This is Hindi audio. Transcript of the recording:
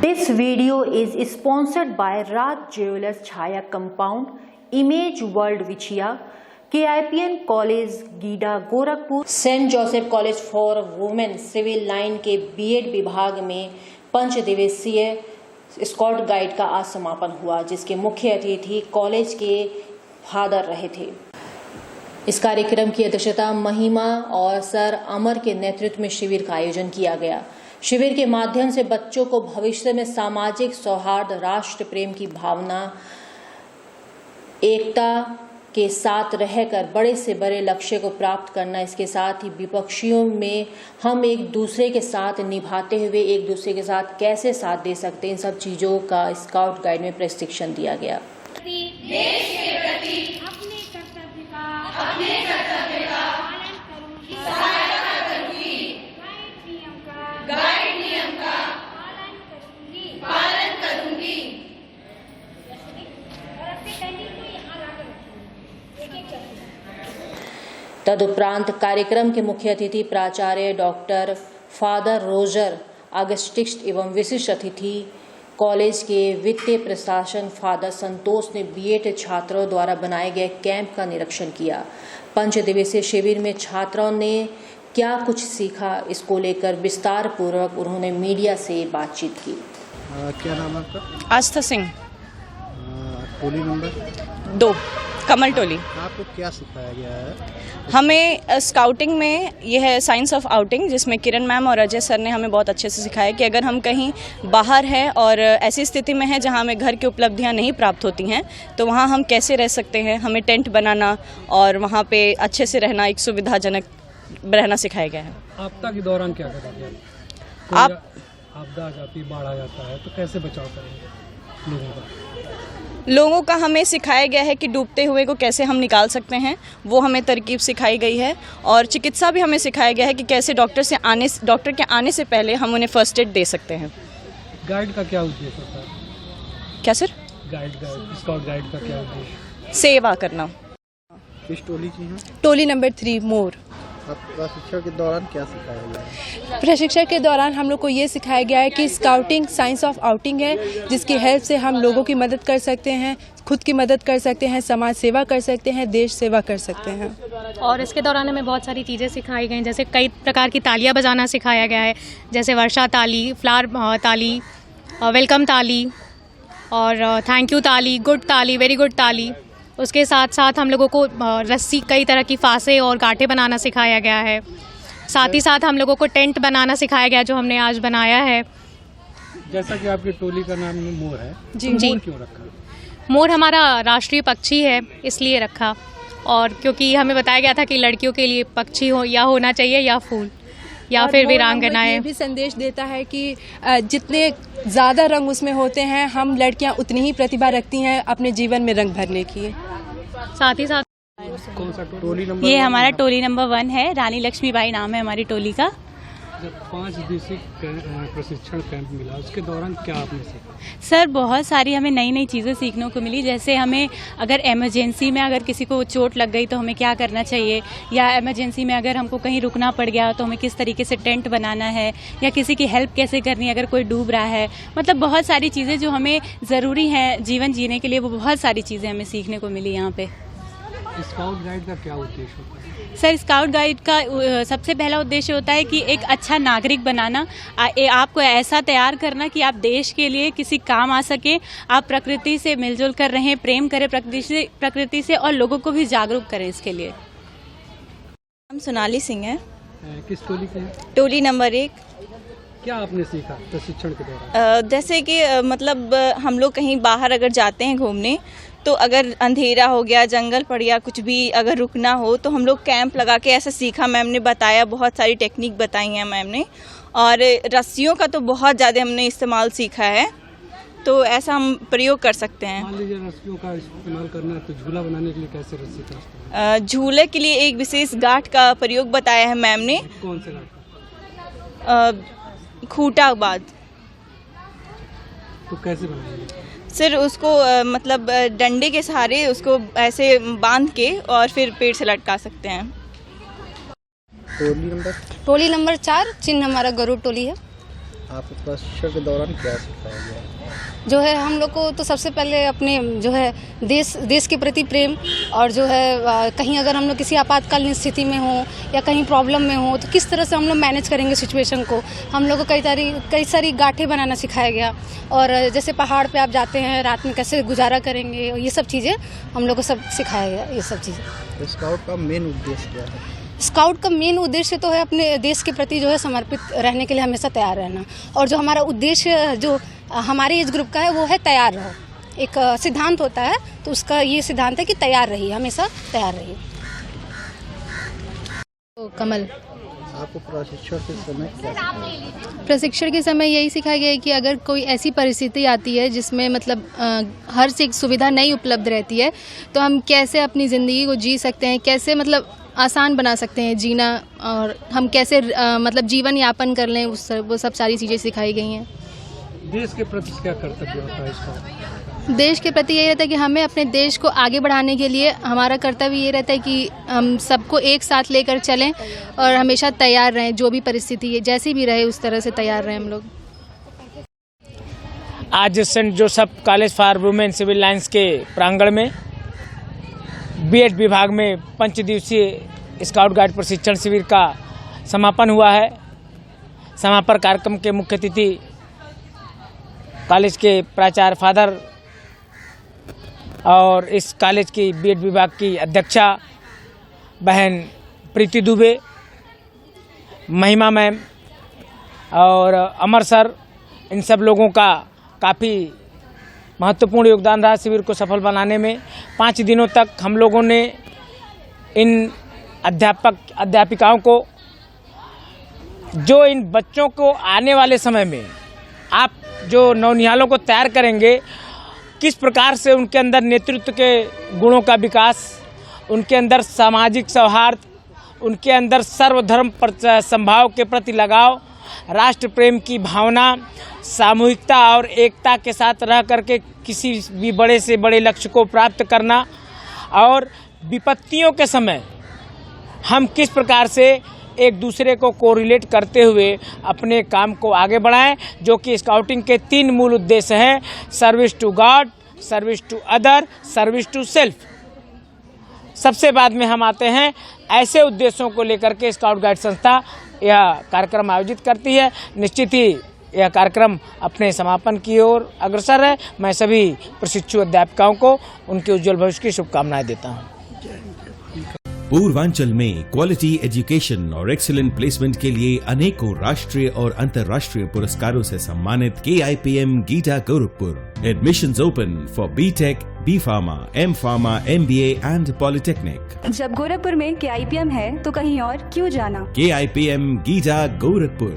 This video is sponsored by Raj Jewelers Chhaya Compound, Image World Vichia, KIPN College Gida Gorakhpur, saint Joseph college for women civil line के बीएड विभाग में 5 दिवसीय स्काउट गाइड का आज समापन हुआ, जिसके मुख्य अतिथि कॉलेज के फादर रहे थे। इस कार्यक्रम की अध्यक्षता महिमा और सर अमर के नेतृत्व में शिविर का आयोजन किया गया। शिविर के माध्यम से बच्चों को भविष्य में सामाजिक सौहार्द, राष्ट्र प्रेम की भावना, एकता के साथ रहकर बड़े से बड़े लक्ष्य को प्राप्त करना, इसके साथ ही विपक्षियों में हम एक दूसरे के साथ निभाते हुए एक दूसरे के साथ कैसे साथ दे सकते हैं, इन सब चीजों का स्काउट गाइड में प्रशिक्षण दिया गया। देश के प्रति अपने कर्तव्य का सहायता करूंगी, गाइड नियम का पालन करूंगी। तदुपरांत कार्यक्रम के मुख्य अतिथि प्राचार्य डॉक्टर फादर रोजर अगस्टिक्स एवं विशिष्ट अतिथि कॉलेज के वित्तीय प्रशासन फादर संतोष ने बीएड छात्रों द्वारा बनाए गए कैंप का निरीक्षण किया। 5 दिवसीय शिविर में छात्रों ने क्या कुछ सीखा, इसको लेकर विस्तार पूर्वक उन्होंने मीडिया से बातचीत की। क्या नाम है आपका? आस्था सिंह। टोली नंबर 2 कमल टोली। आपको क्या सिखाया गया है? हमें स्काउटिंग में यह है साइंस ऑफ आउटिंग, जिसमें किरण मैम और अजय सर ने हमें बहुत अच्छे से सिखाया कि अगर हम कहीं बाहर हैं और ऐसी स्थिति में हैं जहां हमें घर की उपलब्धियां नहीं प्राप्त होती हैं, तो वहां हम कैसे रह सकते हैं। हमें टेंट बनाना और वहां पे अच्छे से रहना, एक सुविधाजनक रहना सिखाया गया है। आपदा के दौरान क्या करेंगे? आपदा आ जाती है, बाढ़ आ जाता है, तो कैसे बचाव करेंगे लोगों का हमें सिखाया गया है कि डूबते हुए को कैसे हम निकाल सकते हैं, वो हमें तरकीब सिखाई गई है। और चिकित्सा भी हमें सिखाया गया है कि कैसे डॉक्टर के आने से पहले हम उन्हें फर्स्ट एड दे सकते हैं। गाइड का क्या उद्देश्य होता है? क्या सर? स्काउट गाइड का क्या उद्देश्य? सेवा करना। किस टोली की हैं? टोली नंबर 3 मोर। प्रशिक्षण के दौरान क्या सिखाया गया? प्रशिक्षण के दौरान हम लोग को ये सिखाया गया है कि स्काउटिंग साइंस ऑफ आउटिंग है, जिसकी हेल्प से हम लोगों की मदद कर सकते हैं, खुद की मदद कर सकते हैं, समाज सेवा कर सकते हैं, देश सेवा कर सकते हैं। और इसके दौरान हमें बहुत सारी चीज़ें सिखाई गई, जैसे कई प्रकार की तालियां बजाना सिखाया गया है, जैसे वर्षा ताली, फ्लावर ताली, वेलकम ताली और थैंक यू ताली, गुड ताली, वेरी गुड ताली। उसके साथ साथ हम लोगों को रस्सी, कई तरह की फांसे और गांठें बनाना सिखाया गया है। साथ ही साथ हम लोगों को टेंट बनाना सिखाया गया, जो हमने आज बनाया है। जैसा कि आपकी टोली का नाम मोर है, जी तो जी, मोर क्यों रखा? मोर हमारा राष्ट्रीय पक्षी है, इसलिए रखा। और क्योंकि हमें बताया गया था कि लड़कियों के लिए पक्षी हो या होना चाहिए या फूल या फिर वीरांगनाएं। ये भी संदेश देता है कि जितने ज़्यादा रंग उसमें होते हैं, हम लड़कियां उतनी ही प्रतिभा रखती हैं अपने जीवन में रंग भरने की। साथ ही साथ कौन सा टोली नंबर? ये हमारा टोली नंबर 1 है, रानी लक्ष्मीबाई नाम है हमारी टोली का। जब 5 दिवसीय प्रशिक्षण कैंप मिला, उसके दौरान क्या आपने सीखा? सर बहुत सारी हमें नई नई चीज़ें सीखने को मिली, जैसे हमें अगर इमरजेंसी में अगर किसी को चोट लग गई तो हमें क्या करना चाहिए, या इमरजेंसी में अगर हमको कहीं रुकना पड़ गया तो हमें किस तरीके से टेंट बनाना है, या किसी की हेल्प कैसे करनी है अगर कोई डूब रहा है। मतलब बहुत सारी चीज़ें जो हमें ज़रूरी हैं जीवन जीने के लिए, वो बहुत सारी चीज़ें हमें सीखने को मिली यहाँ पे। स्काउट गाइड का क्या उद्देश्य होता है? सर स्काउट गाइड का सबसे पहला उद्देश्य होता है कि एक अच्छा नागरिक बनाना, आपको ऐसा तैयार करना कि आप देश के लिए किसी काम आ सके, आप प्रकृति से मिलजुल कर रहें, प्रेम करें प्रकृति से और लोगों को भी जागरूक करें इसके लिए। हम सोनाली सिंह हैं। किस टोली के हैं? टोली नंबर 1। क्या आपने सीखा प्रशिक्षण के दौरान? जैसे कि मतलब हम लोग कहीं बाहर अगर जाते हैं घूमने, तो अगर अंधेरा हो गया, जंगल पड़ गया, कुछ भी अगर रुकना हो, तो हम लोग कैंप लगा के ऐसा सीखा। मैम ने बताया, बहुत सारी टेक्निक बताई हैं मैम ने, और रस्सियों का तो बहुत ज़्यादा हमने इस्तेमाल सीखा है, तो ऐसा हम प्रयोग कर सकते हैं। मान लीजिए रस्सियों का इस्तेमाल करना है, तो झूला बनाने के लिए कैसे रस्सी का इस्तेमाल? झूले के लिए एक विशेष गांठ का प्रयोग बताया है मैम ने। कौन से गांठ? खूंटा बाद। तो कैसे बनाएंगे? सर उसको मतलब डंडे के सहारे उसको ऐसे बांध के और फिर पेड़ से लटका सकते हैं। टोली नंबर? टोली नंबर 4, चिन्ह हमारा गरुड़ टोली है। आपको प्रशिक्षण के दौरान क्या सिखाया गया? जो है हम लोग को तो सबसे पहले अपने जो है देश के प्रति प्रेम, और जो है कहीं अगर हम लोग किसी आपातकालीन स्थिति में हो या कहीं प्रॉब्लम में हो तो किस तरह से हम लोग मैनेज करेंगे सिचुएशन को। हम लोग को कई सारी गांठें बनाना सिखाया गया, और जैसे पहाड़ पे आप जाते हैं रात में कैसे गुजारा करेंगे, ये सब चीज़ें हम लोग को सब सिखाया गया। ये सब चीज़ें। स्काउट का मेन उद्देश्य क्या है? स्काउट का मेन उद्देश्य तो है अपने देश के प्रति जो है समर्पित रहने के लिए हमेशा तैयार रहना, और जो हमारा उद्देश्य जो हमारे एज ग्रुप का है वो है तैयार रहो। एक सिद्धांत होता है, तो उसका ये सिद्धांत है कि तैयार रहिए, हमेशा तैयार रहिए। कमल, आपको प्रशिक्षण के समय क्या सिखाया गया? प्रशिक्षण के समय यही सिखाया गया है कि अगर कोई ऐसी परिस्थिति आती है जिसमें मतलब हर चीज़ सुविधा नहीं उपलब्ध रहती है, तो हम कैसे अपनी ज़िंदगी को जी सकते हैं, कैसे मतलब आसान बना सकते हैं जीना, और हम कैसे मतलब जीवन यापन कर लें, वो सब सारी चीज़ें सिखाई गई हैं। देश के प्रति क्या कर्तव्य होता है इसका? देश के प्रति यही रहता है कि हमें अपने देश को आगे बढ़ाने के लिए हमारा कर्तव्य ये रहता है कि हम सबको एक साथ लेकर चलें और हमेशा तैयार रहें, जो भी परिस्थिति है जैसी भी रहे उस तरह से तैयार रहें हम लोग। आज saint Joseph college for women civil lines के प्रांगण में बीएड विभाग में 5 दिवसीय स्काउट गाइड प्रशिक्षण शिविर का समापन हुआ है। समापन कार्यक्रम के मुख्य अतिथि कॉलेज के प्राचार्य फादर और इस कॉलेज की बीएड विभाग की अध्यक्षा बहन प्रीति दुबे, महिमा मैम और अमर सर, इन सब लोगों का काफ़ी महत्वपूर्ण योगदान रहा शिविर को सफल बनाने में। 5 दिनों तक हम लोगों ने इन अध्यापिकाओं को, जो इन बच्चों को आने वाले समय में आप जो नौनिहालों को तैयार करेंगे, किस प्रकार से उनके अंदर नेतृत्व के गुणों का विकास, उनके अंदर सामाजिक सौहार्द, उनके अंदर सर्वधर्म समभाव के प्रति लगाव, राष्ट्र प्रेम की भावना, सामूहिकता और एकता के साथ रह करके किसी भी बड़े से बड़े लक्ष्य को प्राप्त करना, और विपत्तियों के समय हम किस प्रकार से एक दूसरे को कोरिलेट करते हुए अपने काम को आगे बढ़ाएं, जो कि स्काउटिंग के 3 मूल उद्देश्य हैं: service to God, service to other, service to self. सबसे बाद में हम आते हैं ऐसे उद्देश्यों को लेकर के स्काउट गाइड संस्था यह कार्यक्रम आयोजित करती है। निश्चित ही यह कार्यक्रम अपने समापन की ओर अग्रसर है। मैं सभी प्रशिक्षु अध्यापकों को उनके उज्जवल भविष्य की शुभकामनाएं देता हूं। पूर्वांचल में क्वालिटी एजुकेशन और एक्सीलेंट प्लेसमेंट के लिए अनेकों राष्ट्रीय और अंतर्राष्ट्रीय पुरस्कारों से सम्मानित KIPM GITA Gorakhpur. Admissions open for B.Tech, B.Pharma, M.Pharma, MBA and polytechnic. जब गोरखपुर में KIPM है तो कहीं और क्यों जाना? KIPM GITA Gorakhpur.